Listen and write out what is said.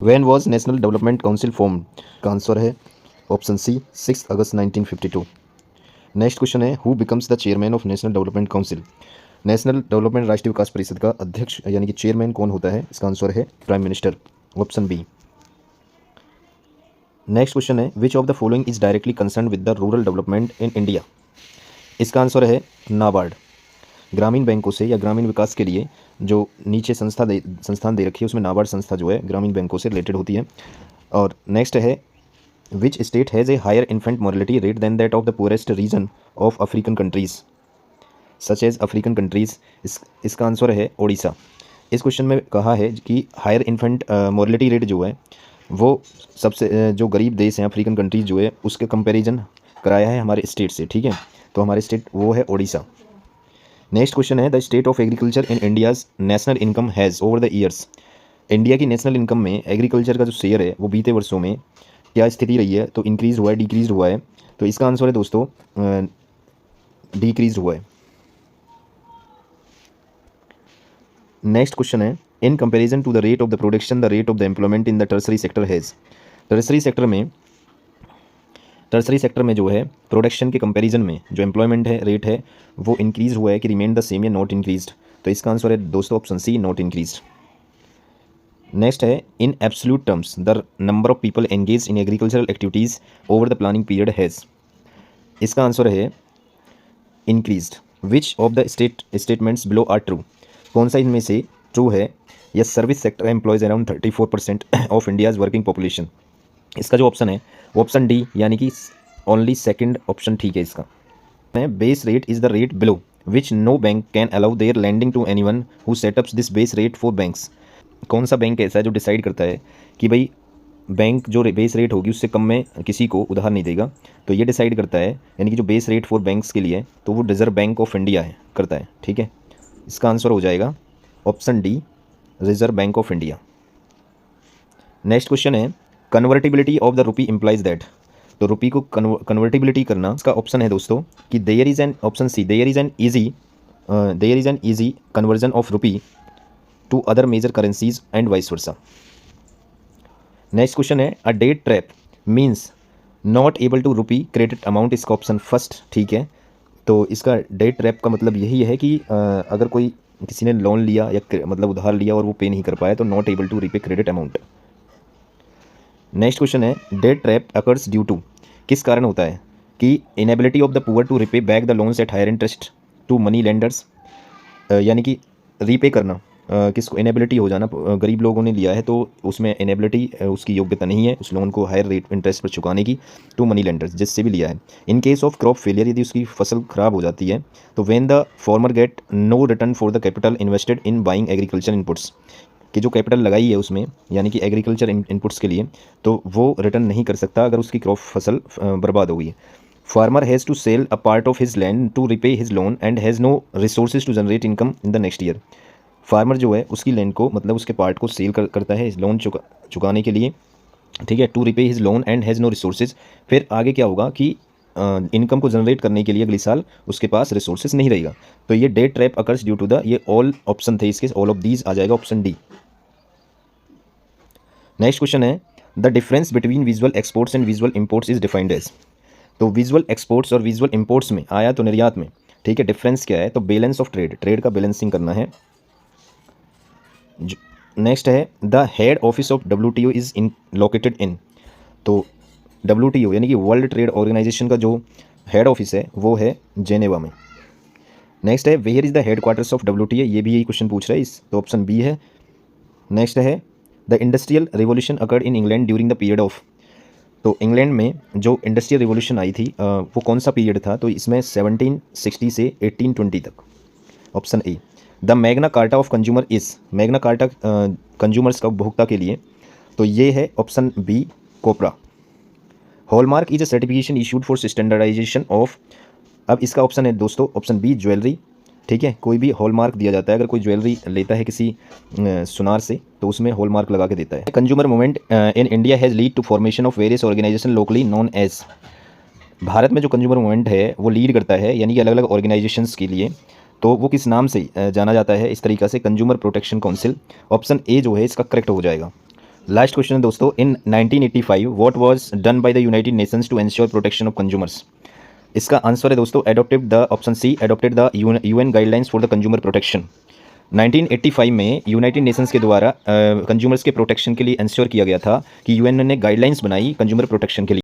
When was national development council form? का answer है option C 6 अगस्त 1952। Next question है who becomes the chairman of national development council? National development राष्ट्रीय विकास परिषद का अध्यक्ष यानी कि चेयरमैन कौन होता है? इसका आंसर है prime minister, option B. Next question है which of the following is directly concern with the rural development in India? इसका आंसर है नाबार्ड। ग्रामीण बैंकों से या ग्रामीण विकास के लिए जो नीचे संस्थान दे रखी है उसमें नाबार्ड संस्था जो है ग्रामीण बैंकों से रिलेटेड होती है। और नेक्स्ट है which state has a higher infant mortality rate than that of the poorest region of African countries such as African countries? इसका आंसर है ओडिशा। इस क्वेश्चन में कहा है कि हायर इन्फेंट मोर्टेलिटी रेट जो है वो सबसे जो गरीब देश हैं अफ्रीकन कंट्रीज़ जो है उसके कंपैरिजन कराया है हमारे स्टेट से, ठीक है। तो हमारे स्टेट वो है ओडिशा। नेक्स्ट क्वेश्चन है the state of agriculture in India's national income has over the years? India की नेशनल इनकम में एग्रीकल्चर का जो शेयर है वो बीते वर्षों में क्या स्थिति रही है? तो इंक्रीज़ हुआ है, डिक्रीज़ हुआ है? तो इसका आंसर है दोस्तों डिक्रीज़ हुआ है। नेक्स्ट क्वेश्चन है in comparison to the rate of the production the rate of the employment in the tertiary sector has? Tertiary sector में जो है प्रोडक्शन के कंपैरिजन में जो एम्प्लॉयमेंट है रेट है वो इंक्रीज़ हुआ है कि रिमेन द सेम या नॉट इंक्रीज्ड? तो इसका आंसर है दोस्तों option C not increased. Next है in absolute terms the number of people engage in agricultural activities over the planning period has? इसका आंसर है increased. Which of the statements below are true? कौन सा इनमें से true है? Yes service sector employs around 34% of India's working population. इसका जो option है ऑप्शन डी यानी कि ओनली सेकंड ऑप्शन ठीक है। इसका base rate is the rate below which no bank can allow their lending to anyone who setups this base rate for banks? कौन सा बैंक ऐसा है जो डिसाइड करता है कि भाई बैंक जो बेस रेट होगी उससे कम में किसी को उधार नहीं देगा? तो ये डिसाइड करता है यानी कि जो बेस रेट फॉर बैंक्स के लिए तो वो रिजर्व बैंक ऑफ इंडिया है करता है, ठीक है। इसका आंसर हो जाएगा option D reserve bank of India. Next question है convertibility of the rupee implies that? तो रुपी को कन्वर्टिबिलिटी करना इसका ऑप्शन है दोस्तों कि there is an option C there is an easy conversion of rupee to other major currencies and vice versa. Next question है a debt trap means not able to rupee credit amount? इसका option first ठीक है। तो इसका debt trap का मतलब यही है कि अगर कोई किसी ने लोन लिया या मतलब उधार लिया और वो पे नहीं कर पाया तो not able to repay credit amount. Next question है debt trap occurs due to? किस कारण होता है? कि inability of the poor to repay back the loans at higher interest to money lenders, यानी कि रीपे करना किसको इनेबिलिटी हो जाना, गरीब लोगों ने लिया है तो उसमें इनेबिलिटी उसकी योग्यता नहीं है उस लोन को हायर रेट इंटरेस्ट पर चुकाने की, टू मनी लेंडर्स जिससे भी लिया है। In case of crop failure यदि उसकी फसल ख़राब हो जाती है तो when the farmer get no return for the capital invested in buying agriculture inputs, कि जो कैपिटल लगाई है उसमें यानी कि एग्रीकल्चर इनपुट्स के लिए तो वो रिटर्न नहीं कर सकता अगर उसकी क्रॉप फसल बर्बाद हो गई। Farmer has to sell a part of his land to repay his loan and has no resources to generate income in the next year. Farmer जो है उसकी लैंड को मतलब उसके पार्ट को सेल करता है लोन चुकाने के लिए, ठीक है, to repay his loan and has no resources. फिर आगे क्या होगा कि इनकम को जनरेट करने के लिए अगले साल उसके पास रिसोर्सेज नहीं रहेगा। तो ये debt trap occurs due to the, ये ऑल ऑप्शन थे इसके, ऑल ऑफ दीज आ जाएगा ऑप्शन डी। नेक्स्ट क्वेश्चन है the difference between visual exports and visual imports is defined as? तो विजुअल एक्सपोर्ट्स और विजुअल इंपोर्ट्स में आया तो निर्यात में, ठीक है, डिफरेंस क्या है? तो बैलेंस ऑफ ट्रेड, ट्रेड का बैलेंसिंग करना है। नेक्स्ट है the head office of WTO is in located in? तो WTO यानी कि वर्ल्ड ट्रेड ऑर्गेनाइजेशन का जो हेड ऑफिस है वो है जेनेवा में। नेक्स्ट है where is the headquarters of WTO? ये भी यही क्वेश्चन पूछ रहा है इस, तो ऑप्शन बी है। नेक्स्ट है the industrial revolution occurred in England during the period of? तो इंग्लैंड में जो इंडस्ट्रियल रिवॉल्यूशन आई थी वो कौन सा पीरियड था? तो इसमें 1760 से 1820 तक, option A. The Magna Carta of consumer is? Magna Carta consumers का उपभोक्ता के लिए, तो ये है option B COPRA. Hallmark is a certification issued for standardisation of? अब इसका ऑप्शन है दोस्तों ऑप्शन बी ज्वेलरी, ठीक है, कोई भी हॉलमार्क दिया जाता है अगर कोई ज्वेलरी लेता है किसी सुनार से तो उसमें हॉलमार्क लगा के देता है। Consumer movement in India has lead to formation of various organisation locally known as? Bharat में जो कंज्यूमर मूवमेंट है वो लीड करता है यानी कि अलग अलग ऑर्गेनाइजेशंस के लिए, तो वो किस नाम से जाना जाता है? इस तरीक़ा से consumer protection council. Option A जो है इसका करेक्ट हो जाएगा। लास्ट क्वेश्चन है दोस्तों, in 1985 what was done by the United Nations to ensure protection of consumers. इसका आंसर है दोस्तों adopted the option C, adopted the UN guidelines for the consumer protection. 1985 में यूनाइटेड नेशंस के द्वारा कंज्यूमर्स के protection के लिए इंश्योर किया गया था कि यूएन ने गाइडलाइंस बनाई कंज्यूमर प्रोटेक्शन के लिए।